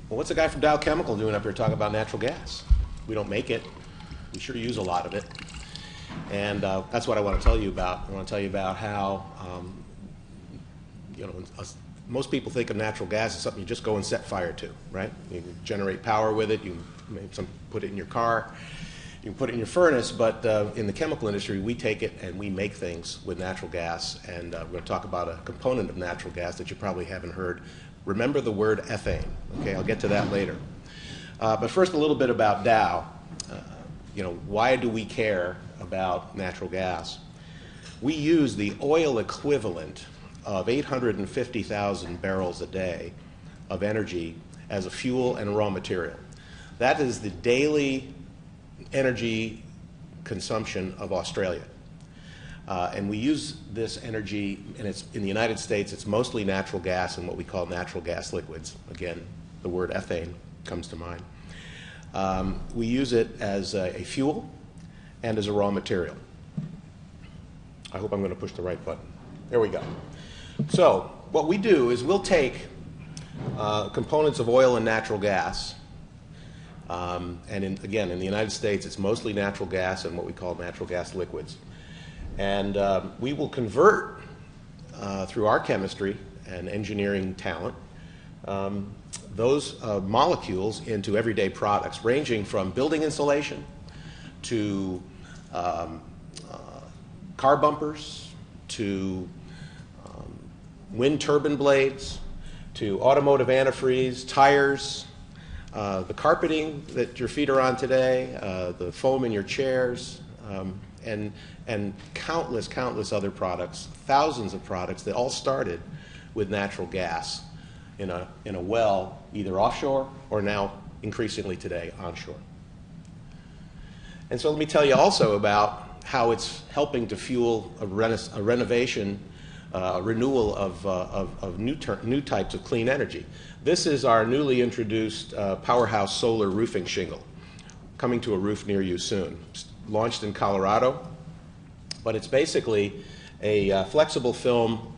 Well, what's a guy from Dow Chemical doing up here talking about natural gas? We don't make it. We sure use a lot of it. And that's what I want to tell you about. I want to tell you about how, most people think of natural gas as something you just go and set fire to, right? You can generate power with it. You can put it in your car. You can put it in your furnace. But in the chemical industry, we take it and we make things with natural gas. And we're going to talk about a component of natural gas that you probably haven't heard. Remember the word ethane. Okay, I'll get to that later. But first, a little bit about Dow. Why do we care about natural gas? We use the oil equivalent of 850,000 barrels a day of energy as a fuel and raw material. That is the daily energy consumption of Australia. And we use this energy, and it's in the United States, it's mostly natural gas and what we call natural gas liquids. Again, the word ethane comes to mind. We use it as a fuel and as a raw material. I hope I'm going to push the right button. There we go. So what we do is we'll take components of oil and natural gas, and again, in the United States, it's mostly natural gas and what we call natural gas liquids. And we will convert, through our chemistry and engineering talent, those molecules into everyday products, ranging from building insulation to car bumpers to wind turbine blades to automotive antifreeze, tires, the carpeting that your feet are on today, the foam in your chairs, and countless other products, thousands of products that all started with natural gas in a well, either offshore or now increasingly today onshore. And so let me tell you also about how it's helping to fuel a renovation, a renewal of new types of clean energy. This is our newly introduced Powerhouse solar roofing shingle, coming to a roof near you soon. It's launched in Colorado, but it's basically a flexible film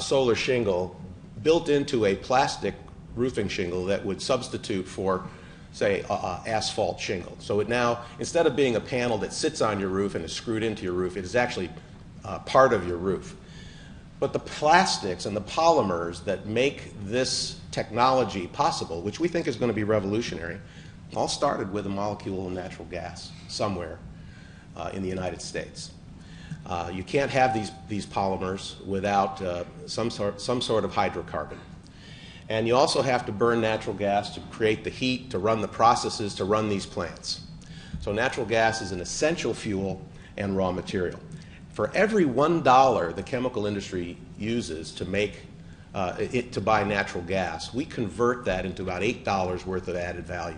solar shingle built into a plastic roofing shingle that would substitute for, say, asphalt shingle. So it now, instead of being a panel that sits on your roof and is screwed into your roof, it is actually part of your roof. But the plastics and the polymers that make this technology possible, which we think is going to be revolutionary, all started with a molecule of natural gas somewhere in the United States. You can't have these polymers without some sort of hydrocarbon. And you also have to burn natural gas to create the heat, to run the processes, to run these plants. So natural gas is an essential fuel and raw material. For every $1 the chemical industry uses to make to buy natural gas, we convert that into about $8 worth of added value.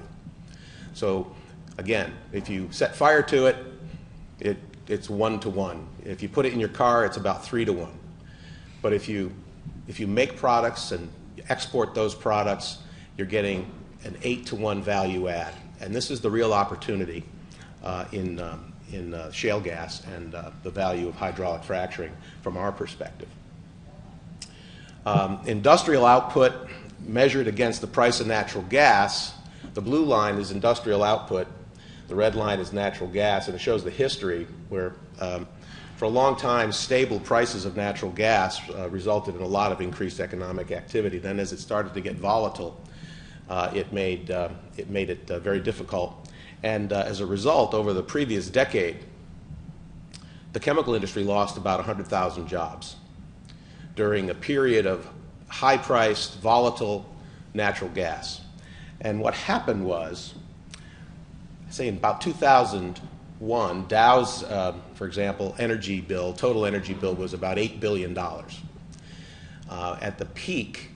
So again, if you set fire to it, it's 1 to 1. If you put it in your car, it's about 3 to 1. But if you make products and export those products, you're getting an 8 to 1 value add. And this is the real opportunity in shale gas and the value of hydraulic fracturing from our perspective. Industrial output measured against the price of natural gas. The blue line is industrial output. The red line is natural gas, and it shows the history where for a long time stable prices of natural gas resulted in a lot of increased economic activity. Then as it started to get volatile, it made it very difficult. And as a result, over the previous decade, the chemical industry lost about 100,000 jobs during a period of high-priced, volatile natural gas. And what happened was, say in about 2001, Dow's, for example, energy bill, total energy bill was about $8 billion. At the peak,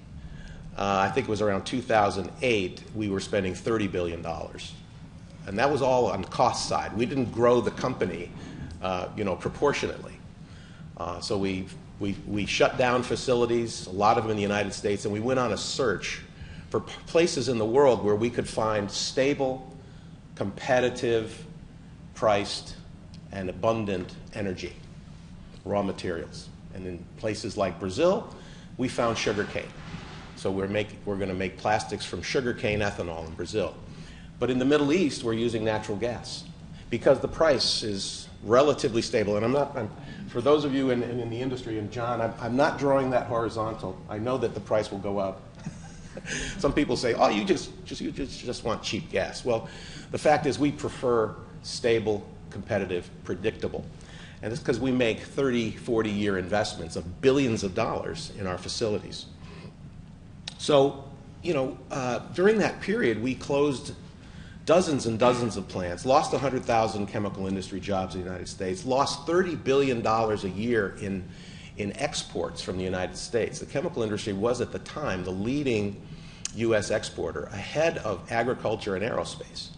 I think it was around 2008, we were spending $30 billion. And that was all on the cost side. We didn't grow the company, proportionately. So we shut down facilities, a lot of them in the United States, and we went on a search for places in the world where we could find stable, competitive, priced, and abundant energy, raw materials. And in places like Brazil, we found sugarcane. So we're going to make plastics from sugarcane ethanol in Brazil. But in the Middle East, we're using natural gas because the price is relatively stable. And for those of you in the industry, and John, I'm not drawing that horizontal. I know that the price will go up. Some people say, oh, you just want cheap gas. Well, the fact is we prefer stable, competitive, predictable. And it's because we make 30, 40-year investments of billions of dollars in our facilities. So, during that period, we closed dozens and dozens of plants, lost 100,000 chemical industry jobs in the United States, lost $30 billion a year in exports from the United States. The chemical industry was at the time the leading U.S. exporter, ahead of agriculture and aerospace.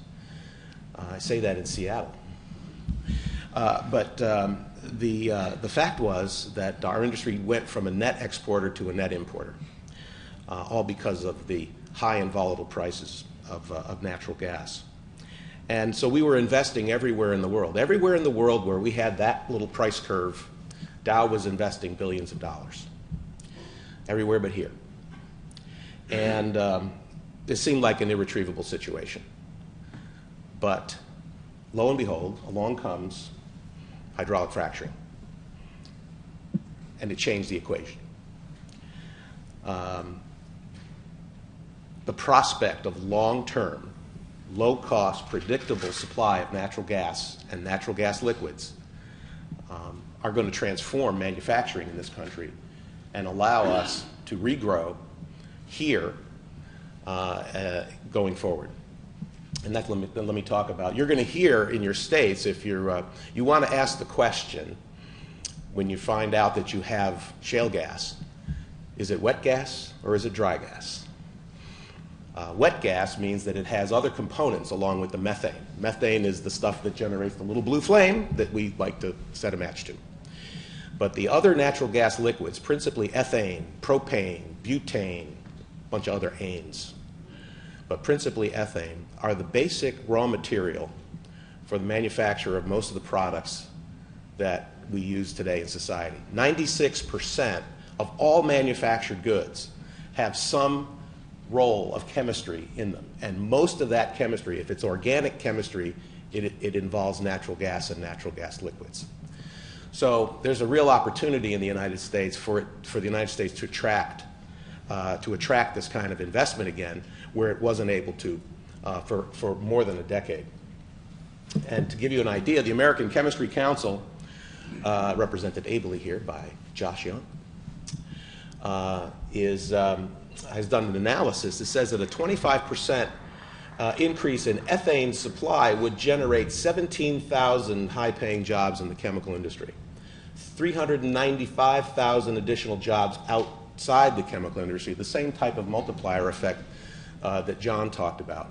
I say that in Seattle. But the fact was that our industry went from a net exporter to a net importer, all because of the high and volatile prices of natural gas. And so we were investing everywhere in the world. Everywhere in the world where we had that little price curve, Dow was investing billions of dollars. Everywhere but here. And it seemed like an irretrievable situation. But lo and behold, along comes hydraulic fracturing. And it changed the equation. The prospect of long-term, low-cost, predictable supply of natural gas and natural gas liquids are going to transform manufacturing in this country and allow us to regrow here going forward. And that's let me talk about. You're going to hear in your states, if you want to ask the question when you find out that you have shale gas, is it wet gas or is it dry gas? Wet gas means that it has other components along with the methane. Methane is the stuff that generates the little blue flame that we like to set a match to. But the other natural gas liquids, principally ethane, propane, butane, a bunch of other anes, but principally ethane, are the basic raw material for the manufacture of most of the products that we use today in society. 96% of all manufactured goods have some role of chemistry in them. And most of that chemistry, if it's organic chemistry, it involves natural gas and natural gas liquids. So there's a real opportunity in the United States for the United States to attract this kind of investment again, where it wasn't able to for more than a decade. And to give you an idea, the American Chemistry Council, represented ably here by Josh Young, has done an analysis that says that a 25% increase in ethane supply would generate 17,000 high-paying jobs in the chemical industry, 395,000 additional jobs outside the chemical industry, the same type of multiplier effect that John talked about,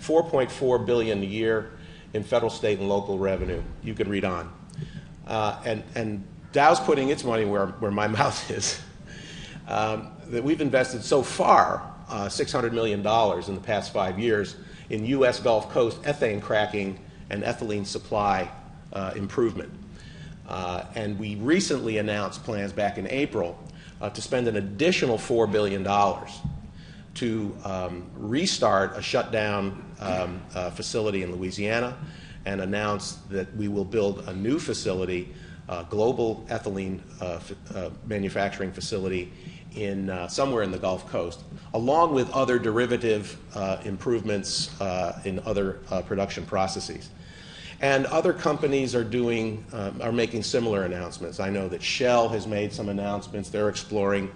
4.4 billion a year in federal, state, and local revenue. You can read on. And Dow's putting its money where my mouth is. That we've invested so far $600 million in the past 5 years in U.S. Gulf Coast ethane cracking and ethylene supply improvement. And we recently announced plans back in April to spend an additional $4 billion to restart a shutdown facility in Louisiana and announce that we will build a new facility, global ethylene manufacturing facility in somewhere in the Gulf Coast, along with other derivative improvements in other production processes. And other companies are making similar announcements. I know that Shell has made some announcements. They're exploring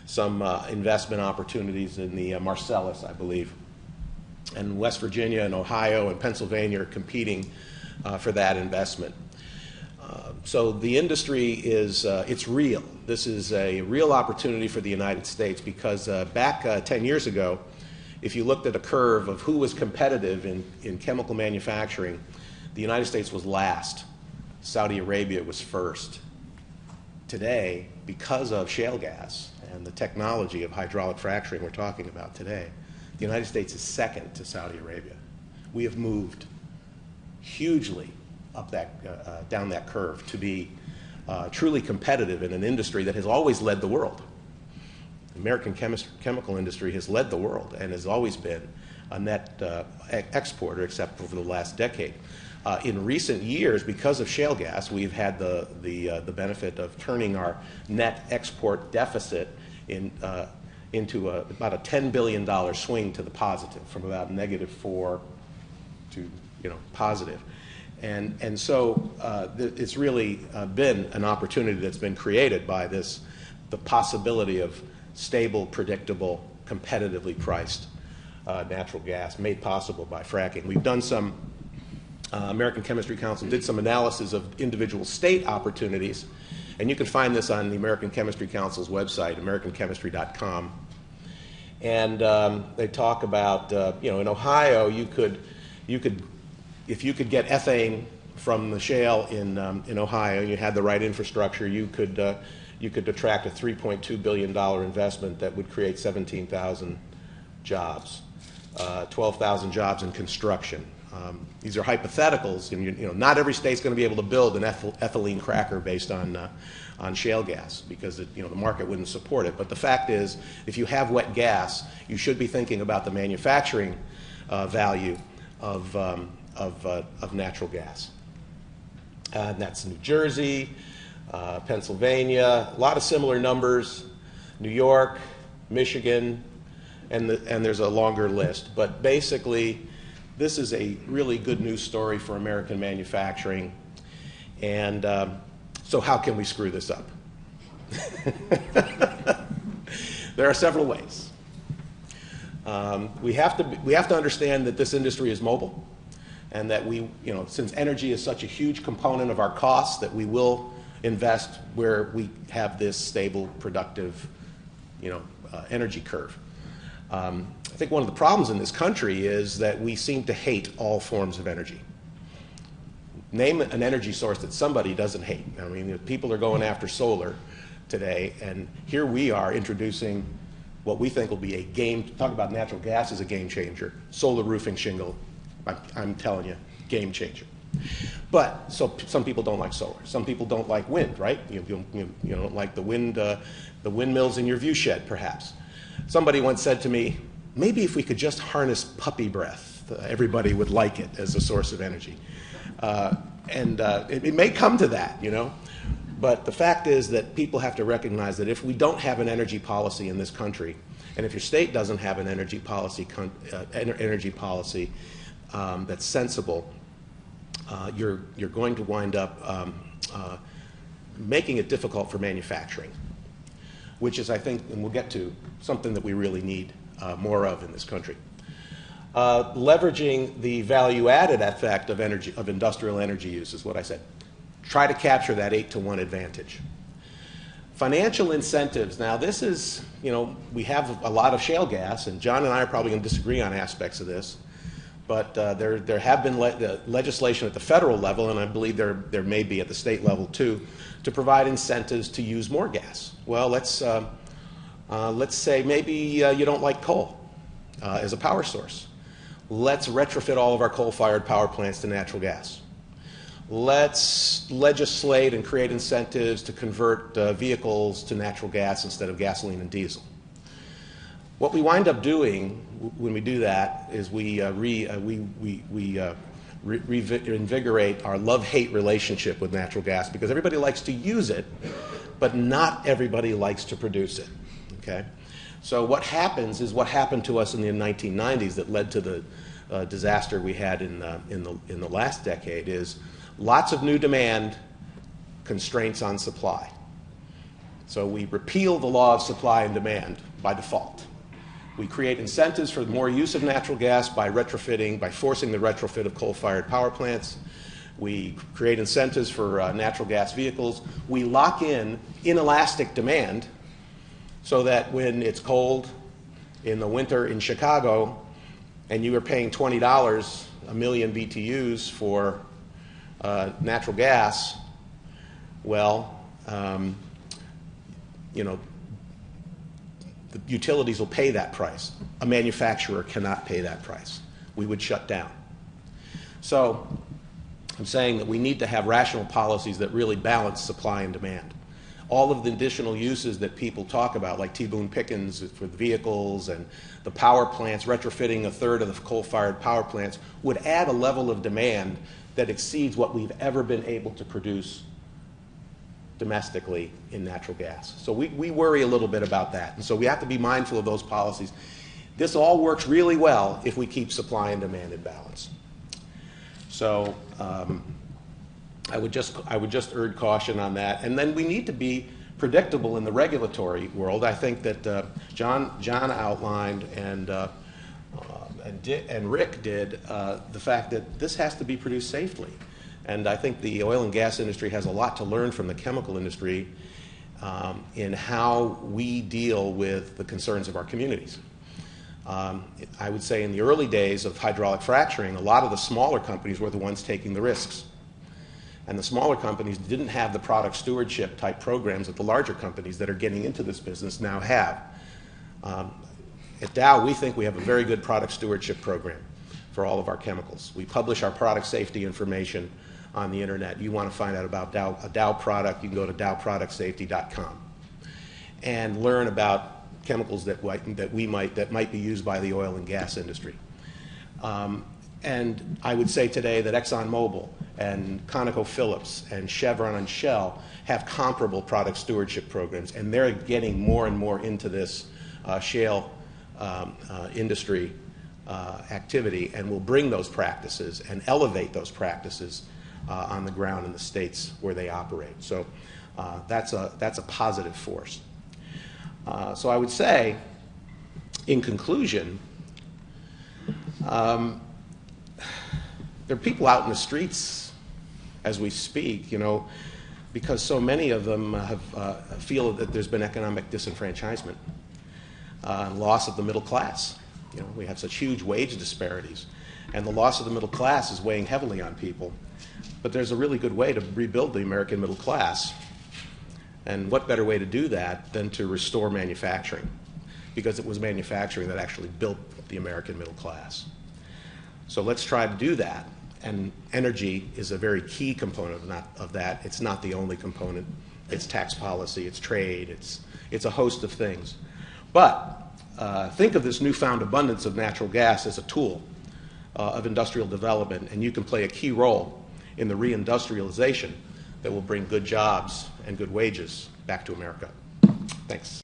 some investment opportunities in the Marcellus, I believe. And West Virginia and Ohio and Pennsylvania are competing for that investment. So the industry is, it's real. This is a real opportunity for the United States because back 10 years ago, if you looked at a curve of who was competitive in chemical manufacturing, the United States was last. Saudi Arabia was first. Today, because of shale gas and the technology of hydraulic fracturing we're talking about today, the United States is second to Saudi Arabia. We have moved hugely up down that curve to be truly competitive in an industry that has always led the world. American chemical industry has led the world and has always been a net exporter, except for the last decade. In recent years, because of shale gas, we've had the benefit of turning our net export deficit into about a $10 billion swing to the positive, from about -4 to positive. And so it's really been an opportunity that's been created by the possibility of stable, predictable, competitively priced natural gas made possible by fracking. We've done some, American Chemistry Council did some analysis of individual state opportunities, and you can find this on the American Chemistry Council's website, americanchemistry.com. And they talk about, in Ohio, you could, if you could get ethane from the shale in Ohio, and you had the right infrastructure, you could attract a $3.2 billion investment that would create 17,000 jobs, 12,000 jobs in construction. These are hypotheticals, and not every state's going to be able to build an ethylene cracker based on shale gas, because the market wouldn't support it. But the fact is, if you have wet gas, you should be thinking about the manufacturing value of natural gas. And that's New Jersey, Pennsylvania, a lot of similar numbers, New York, Michigan, and there's a longer list. But basically, this is a really good news story for American manufacturing. And so how can we screw this up? There are several ways. We have to understand that this industry is mobile, and that since energy is such a huge component of our costs, that we will invest where we have this stable, productive, energy curve. I think one of the problems in this country is that we seem to hate all forms of energy. Name an energy source that somebody doesn't hate. I mean, people are going after solar today, and here we are introducing what we think will be a talk about natural gas as a game changer. Solar roofing shingle, I'm telling you, game changer. But so some people don't like solar. Some people don't like wind, right? You don't like the windmills in your view shed, perhaps. Somebody once said to me, maybe if we could just harness puppy breath, everybody would like it as a source of energy. It may come to that, But the fact is that people have to recognize that if we don't have an energy policy in this country, and if your state doesn't have an energy policy that's sensible, you're going to wind up making it difficult for manufacturing, which is, I think, and we'll get to, something that we really need more of in this country. Leveraging the value-added effect of industrial energy use is what I said. Try to capture that 8-to-1 advantage. Financial incentives. Now, this is, we have a lot of shale gas, and John and I are probably going to disagree on aspects of this. But there have been legislation at the federal level, and I believe there may be at the state level too, to provide incentives to use more gas. Well, let's say maybe you don't like coal as a power source. Let's retrofit all of our coal-fired power plants to natural gas. Let's legislate and create incentives to convert vehicles to natural gas instead of gasoline and diesel. What we wind up doing when we do that is we reinvigorate our love-hate relationship with natural gas, because everybody likes to use it, but not everybody likes to produce it. Okay? So what happens is what happened to us in the 1990s that led to the disaster we had in the last decade is lots of new demand, constraints on supply. So we repeal the law of supply and demand by default. We create incentives for more use of natural gas by forcing the retrofit of coal-fired power plants. We create incentives for natural gas vehicles. We lock in inelastic demand so that when it's cold in the winter in Chicago and you are paying $20 a million BTUs for natural gas, well, the utilities will pay that price. A manufacturer cannot pay that price. We would shut down. So I'm saying that we need to have rational policies that really balance supply and demand. all of the additional uses that people talk about, like T-Boone Pickens for the vehicles and the power plants, retrofitting a third of the coal-fired power plants, would add a level of demand that exceeds what we've ever been able to produce domestically in natural gas. So we worry a little bit about that. And so we have to be mindful of those policies. This all works really well if we keep supply and demand in balance. So I would just urge caution on that. And then we need to be predictable in the regulatory world. I think that John outlined and Rick did the fact that this has to be produced safely. And I think the oil and gas industry has a lot to learn from the chemical industry in how we deal with the concerns of our communities. I would say in the early days of hydraulic fracturing, a lot of the smaller companies were the ones taking the risks. And the smaller companies didn't have the product stewardship type programs that the larger companies that are getting into this business now have. At Dow, we think we have a very good product stewardship program for all of our chemicals. We publish our product safety information on the internet. You want to find out about a Dow product, you can go to dowproductsafety.com and learn about chemicals that might be used by the oil and gas industry. And I would say today that ExxonMobil and ConocoPhillips and Chevron and Shell have comparable product stewardship programs, and they're getting more and more into this shale industry activity, and will bring those practices and elevate those practices on the ground in the states where they operate. So that's a positive force. So I would say, in conclusion, there are people out in the streets as we speak, because so many of them feel that there's been economic disenfranchisement, loss of the middle class. We have such huge wage disparities, and the loss of the middle class is weighing heavily on people. But there's a really good way to rebuild the American middle class. And what better way to do that than to restore manufacturing? Because it was manufacturing that actually built the American middle class. So let's try to do that. And energy is a very key component of that. It's not the only component. It's tax policy, it's trade, it's a host of things. But think of this newfound abundance of natural gas as a tool of industrial development, and you can play a key role in the reindustrialization that will bring good jobs and good wages back to America. Thanks.